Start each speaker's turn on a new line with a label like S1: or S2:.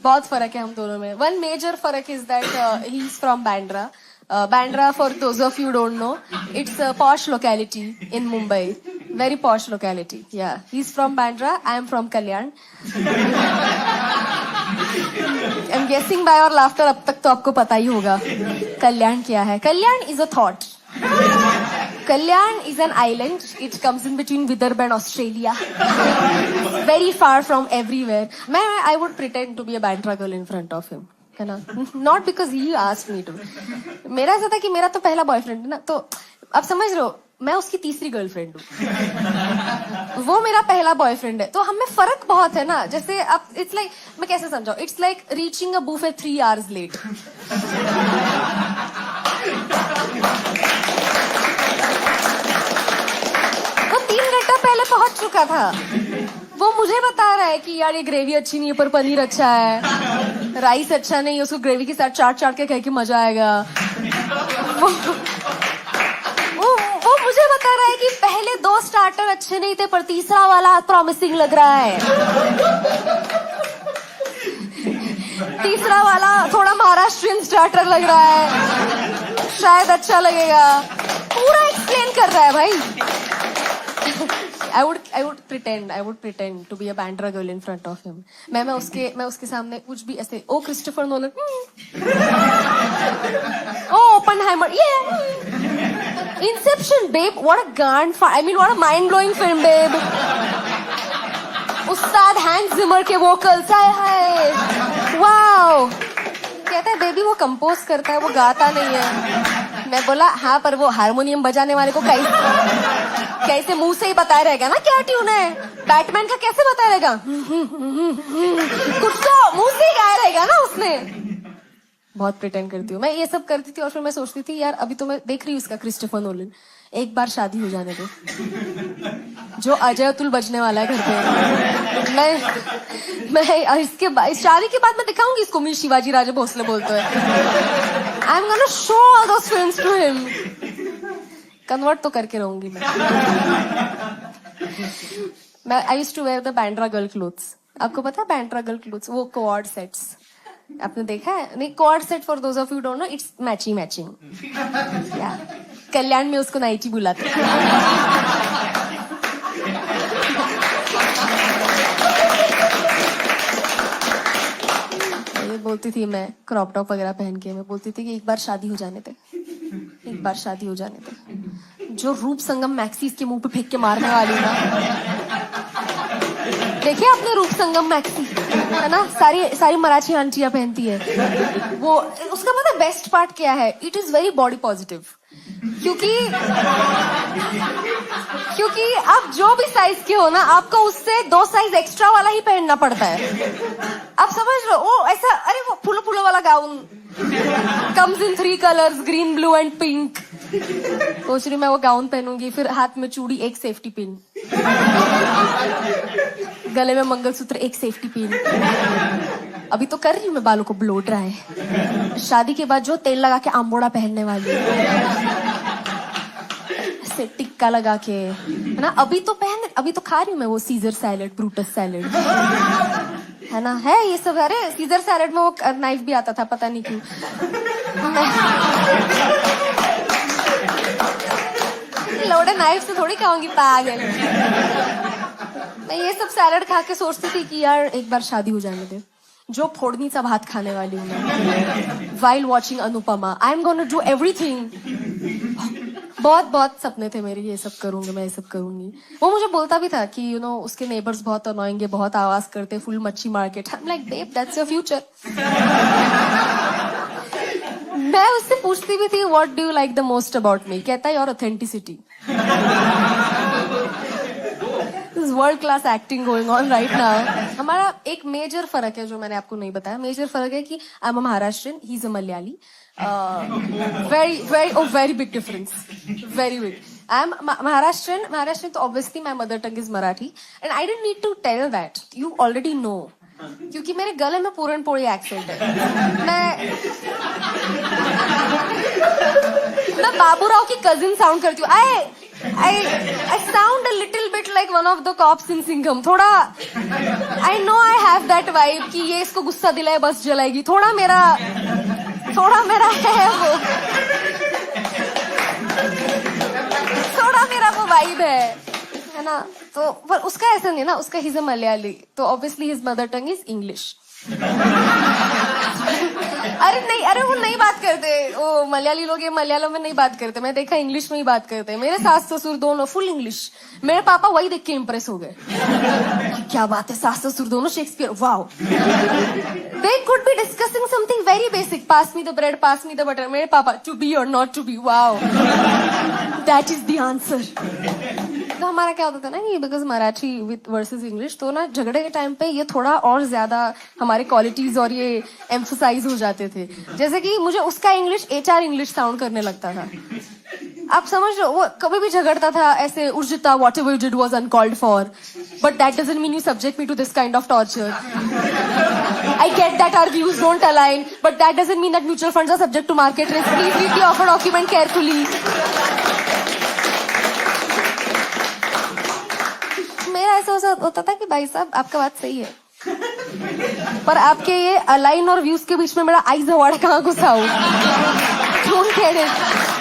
S1: बहुत फर्क है हम दोनों में. वन मेजर फर्क is that he is from Bandra. Bandra, for those of you who don't know, it's a posh locality in Mumbai. Very posh locality. Yeah, he's from Bandra. I am from Kalyan. I'm guessing by your laughter, अब तक तो आपको पता ही होगा कल्याण क्या है. कल्याण is a thought. Kalyan is an island. It comes in between Vidarbha and Australia. Very far from everywhere. I would pretend to be a Bandra girl in front of him. है ना? Not because he asked me to. मेरा ऐसा था कि मेरा तो पहला boyfriend है ना, तो आप समझ रहे हो, मैं उसकी तीसरी गर्लफ्रेंड हूँ. वो मेरा पहला बॉयफ्रेंड है, तो हमें फर्क बहुत है ना. जैसे अब इट्स लाइक, मैं कैसे समझाऊं, it's like reaching a buffet 3 hours late. वो 3 घंटा पहले पहुंच चुका था. वो मुझे बता रहा है कि यार ये ग्रेवी अच्छी नहीं है पर पनीर अच्छा है, राइस अच्छा नहीं है, उसको ग्रेवी के साथ चाट चाट के खाए कि मजा आएगा. वो मुझे बता रहा है कि पहले 2 स्टार्टर अच्छे नहीं थे पर तीसरा वाला प्रॉमिसिंग लग रहा है. तीसरा वाला थोड़ा महाराष्ट्रियन स्टार्टर लग रहा है, शायद अच्छा लगेगा. पूरा एक्सप्लेन कर रहा है भाई. I would pretend to be a Bandra girl in front of him. मैं उसके सामने कुछ भी ऐसे, oh Christopher Nolan, oh Oppenheimer, Inception, babe, what a गांड, I mean what a mind blowing film, babe. Ustad Hans Zimmer के vocals, हाय wow. कहता है बेबी वो कंपोज करता है, वो गाता नहीं है. मैं बोला हाँ, पर वो हारमोनियम बजाने वाले को कैसे मुंह से ही बताया रहेगा ना क्या ट्यून है. बैटमैन का कैसे बताया रहेगा, कुछ तो मुंह से ही गाया रहेगा ना उसने. बहुत प्रिटेंड करती हूँ मैं, ये सब करती थी. और फिर मैं सोचती थी यार अभी तो मैं देख रही हूँ उसका क्रिस्टोफर नोलन, एक बार शादी हो जाने दो. जो अजय अतुल बजने वाला है घर पे, मैं इसके बाद, शादी के बाद मैं दिखाऊंगी इसको मी शिवाजी राजे भोसले बोलते हैं. I am gonna show all those films to him. Convert तो करके रहूंगी मैं. I used to wear the Bandra girl clothes. आपको पता है बैंड्रा गर्ल क्लोथ्स, वो कोऑर्ड सेट्स आपने देखा है? नहीं, co-ord set for those of you don't know, it's matching. Kalyan में उसको नाइटी बुलाते. ये बोलती थी मैं, क्रॉप टॉप वगैरह पहन के मैं बोलती थी कि एक बार शादी हो जाने दे, एक बार शादी हो जाने दे. जो रूप संगम मैक्सीज के मुंह पे फेंक के मारने वाली ना, देखिए आपने रूप संगम मैक्सी, है ना, सारी मराठी आंटियां पहनती है वो. उसका मतलब बेस्ट पार्ट क्या है, it is very body positive. क्योंकि आप जो भी साइज के हो ना, आपको उससे 2 साइज एक्स्ट्रा वाला ही पहनना पड़ता है. आप समझ लो, वो ऐसा, अरे वो फूलो वाला gown comes in 3 colors, green, blue and pink. सोच रही मैं वो गाउन पहनूंगी, फिर हाथ में चूड़ी, एक सेफ्टी पिन, गले में मंगलसूत्र, एक सेफ्टी पिन. अभी तो कर रही हूँ मैं बालों को ब्लो ड्राई. शादी के बाद जो तेल लगा के आंबोड़ा पहनने वाली से टिक्का लगा के, है ना. अभी तो खा रही हूँ मैं वो सीजर सैलेड, ब्रूटस सैलेड, है ना, है ये सब. अरे सीजर सैलेड में वो नाइफ भी आता था, पता नहीं क्यों. लोडे नाइफ से थोड़ी खाऊंगी, पागल. मैं ये सब सैलेड खा के सोचती थी कि यार एक बार शादी हो जाने दे. जो फोड़नीचा भात खाने वाली हूँ मैं, while watching Anupama. I am gonna do everything. बहुत सपने थे मेरे, ये सब करूंगी मैं, ये सब करूंगी. वो मुझे बोलता भी था कि उसके नेबर्स बहुत अनोइंग है, बहुत आवाज करते, फुल मच्छी market. I am like babe, that's your future. मैं उससे पूछती भी थी what do you like the most about me. कहता है your authenticity. World class acting going on right now. हमारा एक मेजर फर्क है जो मैंने आपको नहीं बताया. मेजर फर्क है कि I am a Maharashtrian, he is a Malayali. very big difference, very big. I am Maharashtrian, तो obviously my mother tongue is Marathi, and I didn't need to tell that. You already know. क्योंकि मेरे गले में पूरन पोड़ी accent है. मैं बाबूराव की cousin sound करती हूँ. I sound a little bit like one of the cops in Singham. थोड़ा I know I have that vibe कि ये इसको गुस्सा दिलाए बस जलाएगी. थोड़ा मेरा है वो. थोड़ा मेरा वो vibe है ना. तो पर उसका ऐसा नहीं ना. उसका he's a मलयाली. तो obviously his mother tongue is English. अरे वो नहीं बात करते. वो मलयाली लोग ये मलयालम में नहीं बात करते. मैं देखा इंग्लिश में ही बात करते हैं. मेरे सास ससुर दोनों फुल इंग्लिश. मेरे पापा वही देख के इम्प्रेस हो गए. क्या बात है, सास ससुर दोनों Shakespeare. Wow. They could be discussing something very basic. Pass me the bread, pass me the butter. मेरे पापा to be or not to be. Wow. That is the answer. तो हमारा क्या होता था ना कि because Marathi with versus English, तो ना झगड़े के टाइम पे ये थोड़ा और ज्यादा हमारे क्वालिटीज और ये एम्फोसाइज हो जाते थे. जैसे कि मुझे उसका इंग्लिश HR इंग्लिश साउंड करने लगता था. आप समझ लो, वो कभी भी झगड़ता था ऐसे, Urjita whatever you did was uncalled for, but that doesn't mean you subject me to this kind of torture. I get that our views don't align, but that doesn't mean that mutual funds are subject to market risk. Please read the offer document carefully. मेरा ऐसा होता था कि भाई साहब आपका बात सही है, पर आपके ये अलाइन और व्यूज के बीच में मेरा आइज अवार्ड कहाँ घुसा हो. Don't get it.